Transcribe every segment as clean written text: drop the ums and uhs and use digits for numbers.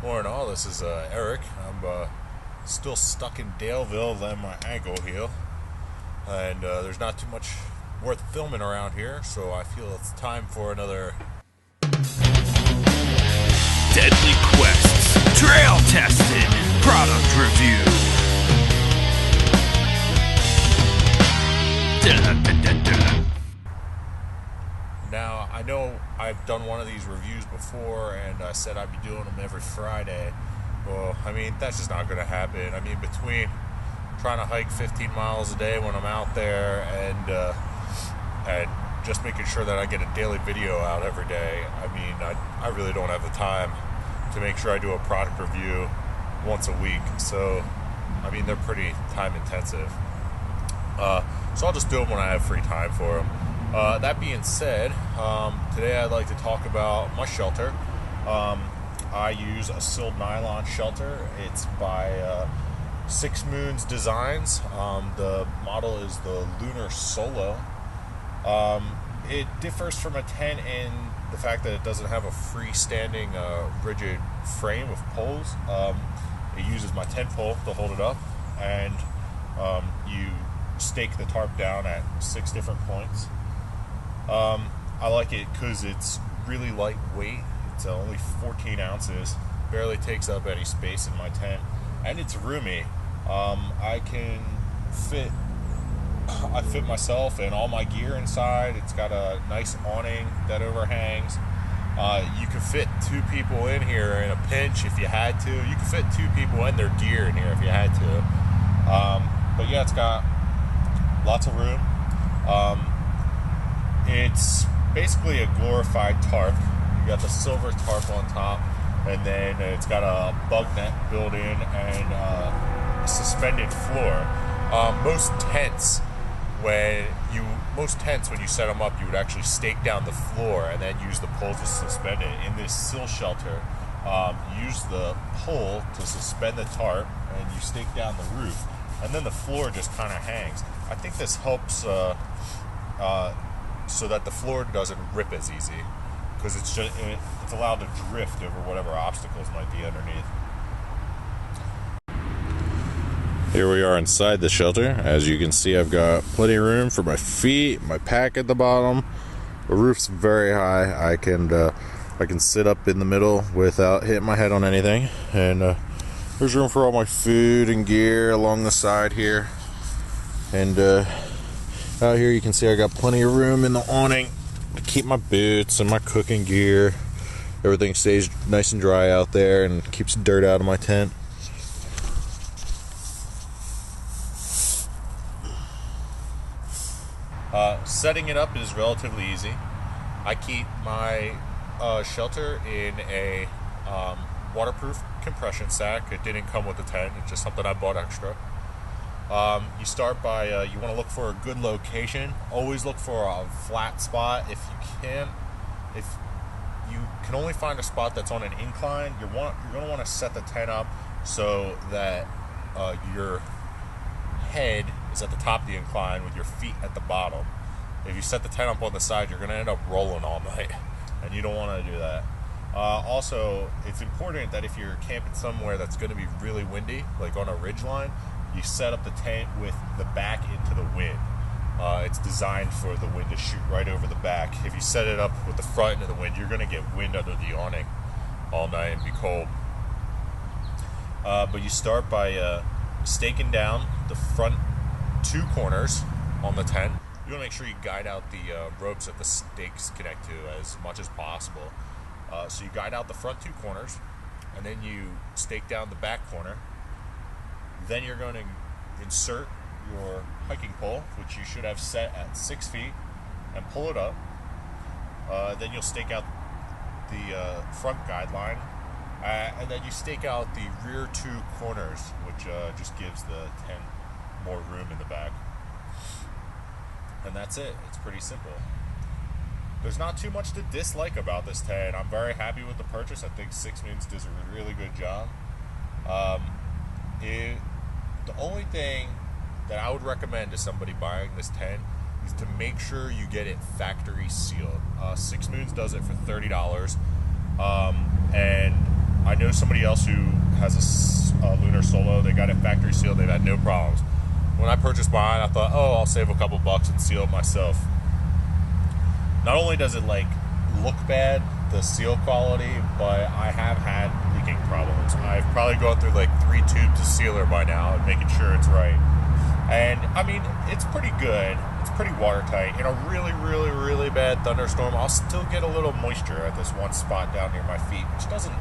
Morning all, this is Eric. I'm still stuck in Daleville, then my ankle heel, and there's not too much worth filming around here, so I feel it's time for another Deadly Quests, Trail Tested, Product Review. Now, I know I've done one of these reviews before, and I said I'd be doing them every Friday. Well, I mean, that's just not going to happen. I mean, between trying to hike 15 miles a day when I'm out there and just making sure that I get a daily video out every day, I mean, I really don't have the time to make sure I do a product review once a week. So, I mean, they're pretty time intensive. So I'll just do them when I have free time for them. That being said, today I'd like to talk about my shelter. I use a silled nylon shelter. It's by Six Moons Designs. The model is the Lunar Solo. It differs from a tent in the fact that it doesn't have a freestanding rigid frame with poles. It uses my tent pole to hold it up, and you stake the tarp down at 6 different points. I like it because it's really lightweight. It's only 14 ounces, barely takes up any space in my tent, and it's roomy. I fit myself and all my gear inside. It's got a nice awning that overhangs. You could fit 2 people in here in a pinch if you had to. You could fit 2 people and their gear in here if you had to. But yeah, it's got lots of room. It's basically a glorified tarp. You got the silver tarp on top, and then it's got a bug net built in and a suspended floor. Most tents, when you set them up, you would actually stake down the floor and then use the pole to suspend it. In this sill shelter, you use the pole to suspend the tarp, and you stake down the roof, and then the floor just kind of hangs. I think this helps so that the floor doesn't rip as easy, because it's allowed to drift over whatever obstacles might be underneath. Here we are inside the shelter. As you can see, I've got plenty of room for my feet, my pack at the bottom. The roof's very high. I can sit up in the middle without hitting my head on anything, and there's room for all my food and gear along the side here. And out here you can see I got plenty of room in the awning to keep my boots and my cooking gear. Everything stays nice and dry out there and keeps dirt out of my tent. Setting it up is relatively easy. I keep my shelter in a waterproof compression sack. It didn't come with the tent. It's just something I bought extra. You start by, you want to look for a good location. Always look for a flat spot if you can. If you can only find a spot that's on an incline, you're going to want to set the tent up so that your head is at the top of the incline with your feet at the bottom. If you set the tent up on the side, you're going to end up rolling all night, and you don't want to do that. Also, it's important that if you're camping somewhere that's going to be really windy, like on a ridgeline, you set up the tent with the back into the wind. It's designed for the wind to shoot right over the back. If you set it up with the front into the wind, you're going to get wind under the awning all night and be cold. But you start by staking down the front 2 corners on the tent. You want to make sure you guide out the ropes that the stakes connect to as much as possible. So you guide out the front 2 corners, and then you stake down the back corner. Then you're going to insert your hiking pole, which you should have set at 6 feet, and pull it up. Then you'll stake out the front guideline, and then you stake out the rear 2 corners, which just gives the tent more room in the back. And that's it. It's pretty simple. There's not too much to dislike about this tent. I'm very happy with the purchase. I think Six Moons does a really good job. The only thing that I would recommend to somebody buying this tent is to make sure you get it factory sealed. Six Moons does it for $30, and I know somebody else who has a Lunar Solo. They got it factory sealed. They've had no problems. When I purchased mine, I thought, oh, I'll save a couple bucks and seal it myself. Not only does it like look bad, the seal quality, but I have had leaking problems. I've probably gone through like 3 tubes of sealer by now and making sure it's right. And I mean, it's pretty good. It's pretty watertight. In a really, really, really bad thunderstorm, I'll still get a little moisture at this one spot down near my feet, which doesn't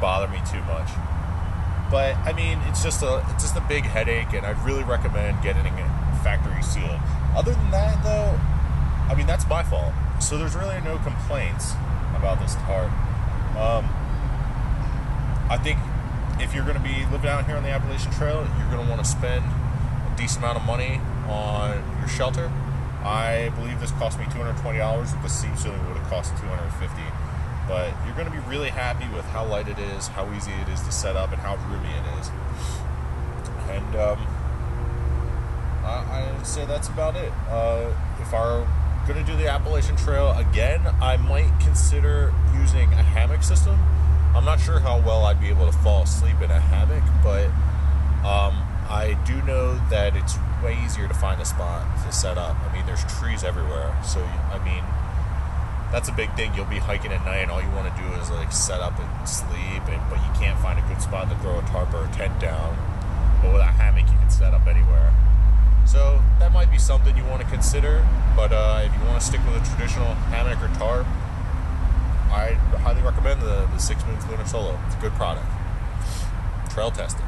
bother me too much. But I mean, it's just a big headache, and I'd really recommend getting it factory sealed. Other than that, though, I mean, that's my fault. So there's really no complaints about this tarp. I think if you're going to be living out here on the Appalachian Trail, you're going to want to spend a decent amount of money on your shelter. I believe this cost me $220. With the seam sealing, would have cost $250. But you're going to be really happy with how light it is, how easy it is to set up, and how roomy it is. And I would say that's about it. If I'm going to do the Appalachian Trail again, I might consider using a hammock system. I'm not sure how well I'd be able to fall asleep in a hammock, but I do know that it's way easier to find a spot to set up. I mean, there's trees everywhere, so I mean, that's a big thing. You'll be hiking at night, and all you want to do is like set up and sleep, but you can't find a good spot to throw a tarp or a tent down. But with a hammock, you can set up anywhere. So that might be something you want to consider. But if you want to stick with a traditional hammock or tarp, I highly recommend the Six Moons Lunar Solo. It's a good product. Trail tested.